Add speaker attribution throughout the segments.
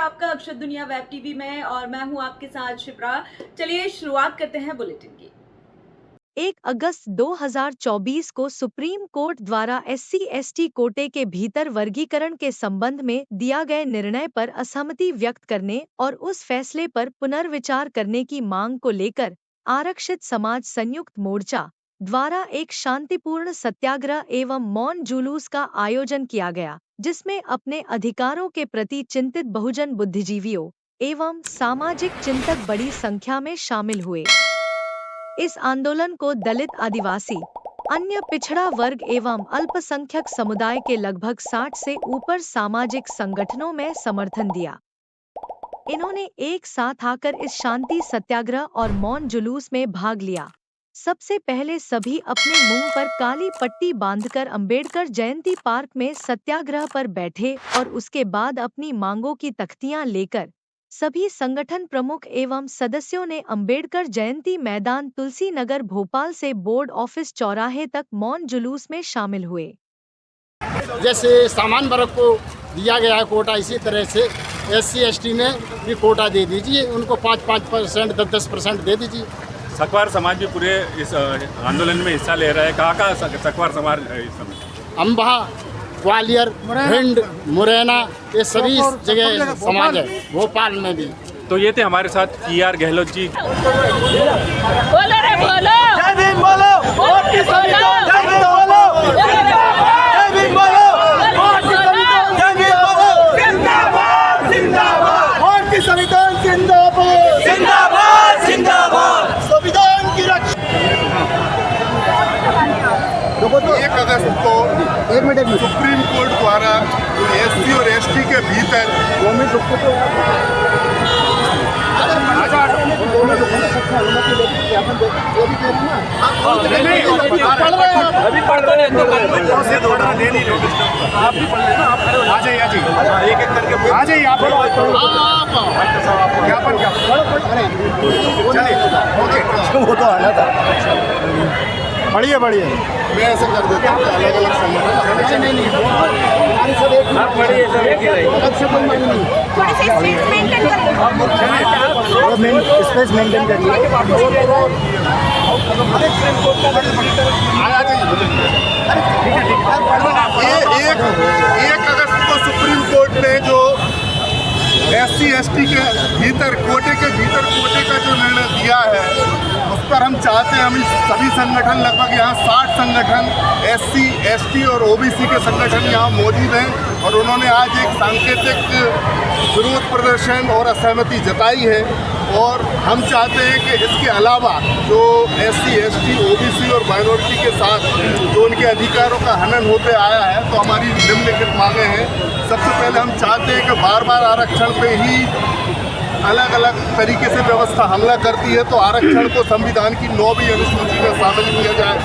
Speaker 1: आपका अक्षत दुनिया web TV में और मैं हूं आपके साथ शिप्रा। चलिए शुरुआत करते हैं बुलेटिन की।
Speaker 2: 1 अगस्त 2024 को सुप्रीम कोर्ट द्वारा SC/ST कोटे के भीतर वर्गीकरण के संबंध में दिया गए निर्णय पर असहमति व्यक्त करने और उस फैसले पर पुनर्विचार करने की मांग को लेकर आरक्षित समाज संयुक्त मोर्चा द्वारा एक शांतिपूर्ण सत्याग्रह एवं मौन जुलूस का आयोजन किया गया, जिसमें अपने अधिकारों के प्रति चिंतित बहुजन बुद्धिजीवियों एवं सामाजिक चिंतक बड़ी संख्या में शामिल हुए। इस आंदोलन को दलित, आदिवासी, अन्य पिछड़ा वर्ग एवं अल्पसंख्यक समुदाय के लगभग 60 से ऊपर सामाजिक संगठनों में समर्थन दिया। इन्होंने एक साथ आकर इस शांति सत्याग्रह और मौन जुलूस में भाग लिया। सबसे पहले सभी अपने मुंह पर काली पट्टी बांधकर अंबेडकर जयंती पार्क में सत्याग्रह पर बैठे और उसके बाद अपनी मांगों की तख्तियां लेकर सभी संगठन प्रमुख एवं सदस्यों ने अंबेडकर जयंती मैदान तुलसी नगर भोपाल से बोर्ड ऑफिस चौराहे तक मौन जुलूस में शामिल हुए।
Speaker 3: जैसे सामान्य वर्ग को दिया गया है कोटा, इसी तरह से SC/ST में भी कोटा दे दीजिए, उनको 5% 10% दे दीजिए।
Speaker 4: सकवार समाज भी पूरे इस आंदोलन में हिस्सा ले रहा है। कहाँ सकवार समाज इस समय?
Speaker 3: अम्बा, ग्वालियर, भिंड, मुरैना, ये सभी जगह समाज है, भोपाल में भी।
Speaker 4: तो ये थे हमारे साथ PR गहलोत जी।
Speaker 5: बोलो रे बोलो,
Speaker 6: जय भीम बोलो, वोट की संविधान, जय भीम बोलो, जय भीम बोलो, वोट की संविधान, जय भीम बोलो, जिंदाबाद जिंदाबाद, वोट की संविधान जिंदाबाद जिंदाबाद जिंदाबाद, संविधान की रक्षा।
Speaker 7: 1 अगस्त को सुप्रीम कोर्ट द्वारा SC और ST के भीतर
Speaker 6: अभी पढ़ रहे आप भी पढ़ लेना, आ जाइए एक एक करके आ जाइए आप ज्ञापन क्या चलिए ओके वो तो आना था। बढ़िया मैं ऐसा कर देता हूँ अलग अलग संगठन नहीं स्पेस मेंटेन करिए।
Speaker 7: 1 अगस्त को सुप्रीम कोर्ट ने जो SC/ST के भीतर कोटे का जो निर्णय दिया है, उस पर हम चाहते हैं, हम सभी संगठन लगभग यहाँ 60 संगठन SC/ST और OBC के संगठन यहाँ मौजूद हैं और उन्होंने आज एक सांकेतिक विरोध प्रदर्शन और असहमति जताई है। और हम चाहते हैं कि इसके अलावा जो SC/ST, OBC और माइनॉरिटी के साथ जो उनके अधिकारों का हनन होते आया है, तो हमारी निम्नलिखित मांगें हैं। सबसे पहले हम चाहते हैं कि बार आरक्षण पे ही अलग अलग तरीके से व्यवस्था हमला करती है, तो आरक्षण को संविधान की 9वीं अनुसूची में शामिल किया जाए।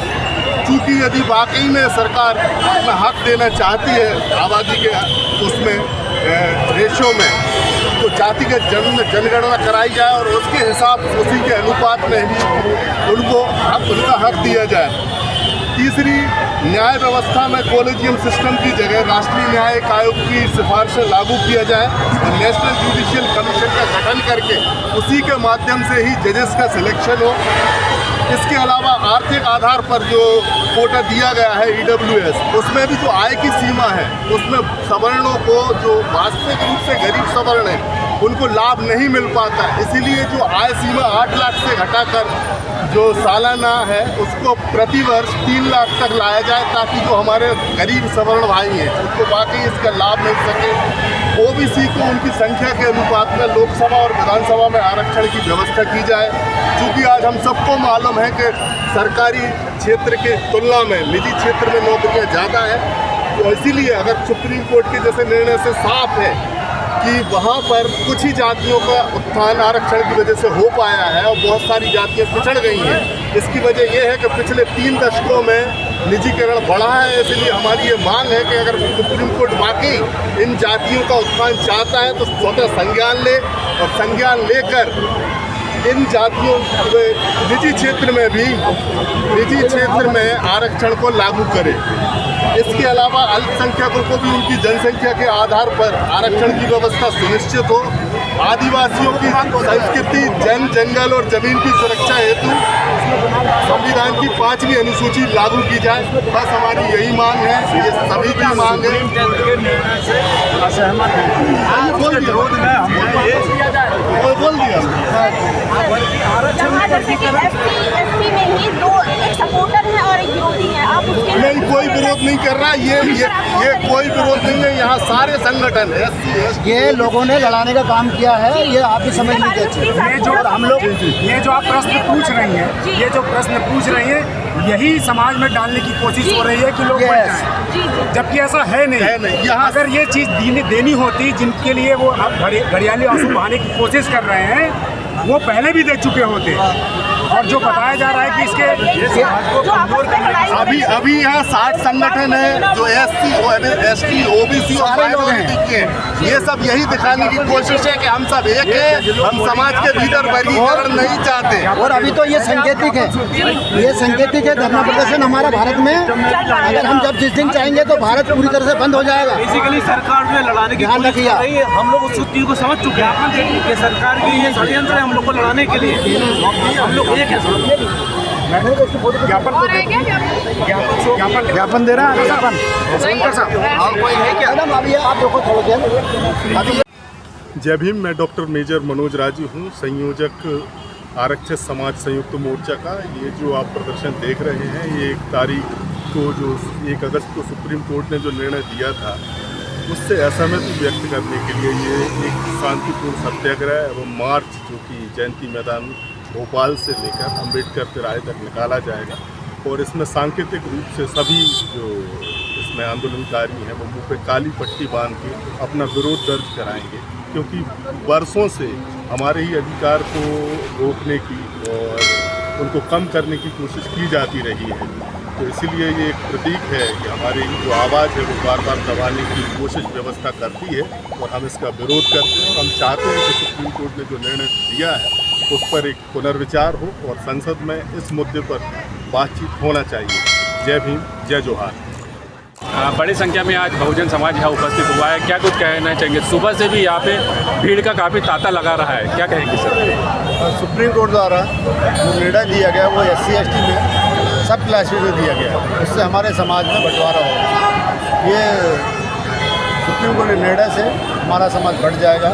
Speaker 7: चूँकि यदि वाकई में सरकार अपना हक देना चाहती है आबादी के उसमें रेशो में, तो जातिगत जनगणना कराई जाए और उसके हिसाब उसी के अनुपात में ही उनका हक दिया जाए। तीसरी, न्याय व्यवस्था में कॉलेजियम सिस्टम की जगह राष्ट्रीय न्यायिक आयोग की सिफारिशें लागू किया जाए और नेशनल जुडिशियल कमीशन का गठन करके उसी के माध्यम से ही जजेस का सिलेक्शन हो। इसके अलावा आर्थिक आधार पर जो कोटा दिया गया है EWS, उसमें भी जो आय की सीमा है, उसमें सवर्णों को जो वास्तविक रूप से गरीब सवर्ण है उनको लाभ नहीं मिल पाता। इसीलिए जो आय सीमा 8 लाख से घटाकर जो सालाना है उसको प्रतिवर्ष 3 लाख तक लाया जाए, ताकि जो हमारे गरीब सवर्ण भाई हैं उनको वाकई इसका लाभ मिल सके। OBC को उनकी संख्या के अनुपात में लोकसभा और विधानसभा में आरक्षण की व्यवस्था की जाए। चूँकि आज हम सबको मालूम है कि सरकारी क्षेत्र के तुलना में निजी क्षेत्र में नौकरियाँ ज़्यादा है, तो इसीलिए अगर सुप्रीम कोर्ट के जैसे निर्णय से साफ है कि वहाँ पर कुछ ही जातियों का उत्थान आरक्षण की वजह से हो पाया है और बहुत सारी जातियाँ पिछड़ गई हैं, इसकी वजह यह है कि पिछले 3 दशकों में निजीकरण बढ़ा है। इसलिए हमारी ये मांग है कि अगर सुप्रीम कोर्ट वाकई इन जातियों का उत्थान चाहता है तो स्वतः संज्ञान ले और संज्ञान लेकर इन जातियों निजी क्षेत्र में आरक्षण को लागू करे। इसके अलावा अल्पसंख्यकों को भी उनकी जनसंख्या के आधार पर आरक्षण की व्यवस्था सुनिश्चित हो। आदिवासियों की संस्कृति, जन, जंगल और जमीन की सुरक्षा हेतु संविधान की 5वीं अनुसूची लागू की जाए। बस हमारी यही मांग है, ये सभी की मांग है। बोल दिया
Speaker 5: जैसे कि SC में ही दो, एक सपोर्टर है और एक विरोधी है, आप उसके
Speaker 7: नहीं, कोई विरोध नहीं कर रहा। ये कोई विरोध नहीं है। यहाँ सारे संगठन SC
Speaker 8: ये लोगों ने लड़ाने का काम किया है, ये आप ही समझ लीजिए।
Speaker 5: ये जो
Speaker 8: हम लोग
Speaker 9: ये जो आप प्रश्न पूछ रही हैं, ये जो प्रश्न पूछ रही हैं, यही समाज में डालने की कोशिश हो रही है कि लोग बच जाएं। जबकि ऐसा है नहीं। यहाँ अगर ये चीज़ देनी होती, जिनके लिए वो अब घड़ियाली आंसू बहाने की कोशिश कर रहे हैं, वो पहले भी दे चुके होते। और जो बताया जा रहा है कि इसके
Speaker 7: अभी यहाँ 60 संगठन है जो SC, ST, OBC और माइनॉरिटी के हैं। ये सब यही दिखाने की कोशिश है कि हम सब एक हैं, हम समाज के भीतर वर्गीकरण नहीं चाहते।
Speaker 8: और अभी तो ये सांकेतिक है, धरना प्रदर्शन हमारा भारत में, अगर हम जब जिस दिन चाहेंगे तो भारत पूरी तरह से बंद हो जाएगा।
Speaker 6: बेसिकली सरकार ने लड़ाने की कोशिश कर रही है। हम लोग उस चीज को समझ चुके हैं कि सरकार की ये षड्यंत्र है हम लोग को लड़ाने के लिए। हम लोग एक है।
Speaker 8: ज्ञापन दे रहा है आप देखो थोड़ा देर।
Speaker 7: जय भीम। मैं डॉक्टर मेजर मनोज राजू हूँ, संयोजक आरक्षित समाज संयुक्त मोर्चा का। ये जो आप प्रदर्शन देख रहे हैं, ये 1 तारीख को, जो 1 अगस्त को सुप्रीम कोर्ट ने जो निर्णय दिया था, उससे असहमति व्यक्त करने के लिए ये एक शांतिपूर्ण सत्याग्रह एवं मार्च, जो कि जयंती मैदान भोपाल से लेकर अम्बेडकर तिराहे तक निकाला जाएगा। और इसमें सांकेतिक रूप से सभी जो इसमें आंदोलनकारी हैं वो मुँह पे काली पट्टी बांध के अपना विरोध दर्ज कराएंगे, क्योंकि वर्षों से हमारे ही अधिकार को रोकने की और उनको कम करने की कोशिश की जाती रही है। तो इसीलिए ये एक प्रतीक है कि हमारी जो आवाज़ है वो बार बार दबाने की कोशिश व्यवस्था करती है और हम इसका विरोध करते हैं। और हम चाहते हैं कि सुप्रीम कोर्ट ने जो निर्णय दिया है उस पर एक पुनर्विचार हो और संसद में इस मुद्दे पर बातचीत होना चाहिए। जय भीम, जय जोहार।
Speaker 4: बड़ी संख्या में आज बहुजन समाज यहाँ उपस्थित हुआ है, क्या कुछ कहना चाहेंगे? सुबह से भी यहाँ पे भीड़ का काफ़ी तांता लगा रहा है, क्या कहेंगे सर?
Speaker 3: सुप्रीम कोर्ट द्वारा जो निर्णय दिया गया वो SC ST में सब क्लासेस में दिया गया, उससे हमारे समाज में बंटवारा होगा। ये सुप्रीम कोर्ट के निर्णय से हमारा समाज बढ़ जाएगा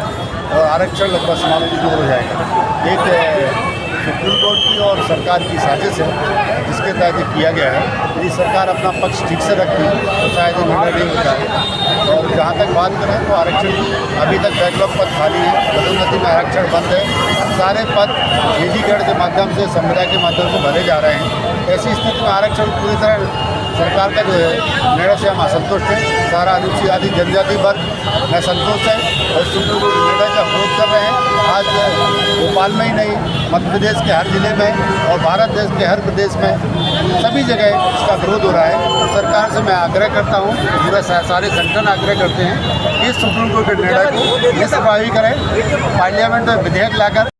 Speaker 3: और आरक्षण लगभग समाप्ति दूर हो जाएगा। एक सुप्रीम कोर्ट की और सरकार की साजिश है जिसके तहत ये किया गया है। यदि सरकार अपना पक्ष ठीक से रखती तो शायद ये निर्णय नहीं होता है। और जहाँ तक बात करें तो आरक्षण अभी तक बैकलॉग पद खाली है, पदोन्नति में आरक्षण बंद है। सारे पद निजीकरण के माध्यम से, संविदा के माध्यम से भरे जा रहे हैं। ऐसी स्थिति में आरक्षण पूरी तरह सरकार का जो है निर्णय से हम असंतुष्ट हैं। सारा अनुसूचित जाति जनजाति वर्ग में संतुष्ट है और सुप्रीम कोर्ट निर्णय का विरोध कर रहे हैं। आज भोपाल में ही नहीं, मध्य प्रदेश के हर जिले में और भारत देश के हर प्रदेश में सभी जगह इसका विरोध हो रहा है। तो सरकार से मैं आग्रह करता हूँ, पूरा सारे संगठन आग्रह करते हैं कि सुप्रीम कोर्ट के निर्णय को निष्प्रभावी करें, पार्लियामेंट में विधेयक लाकर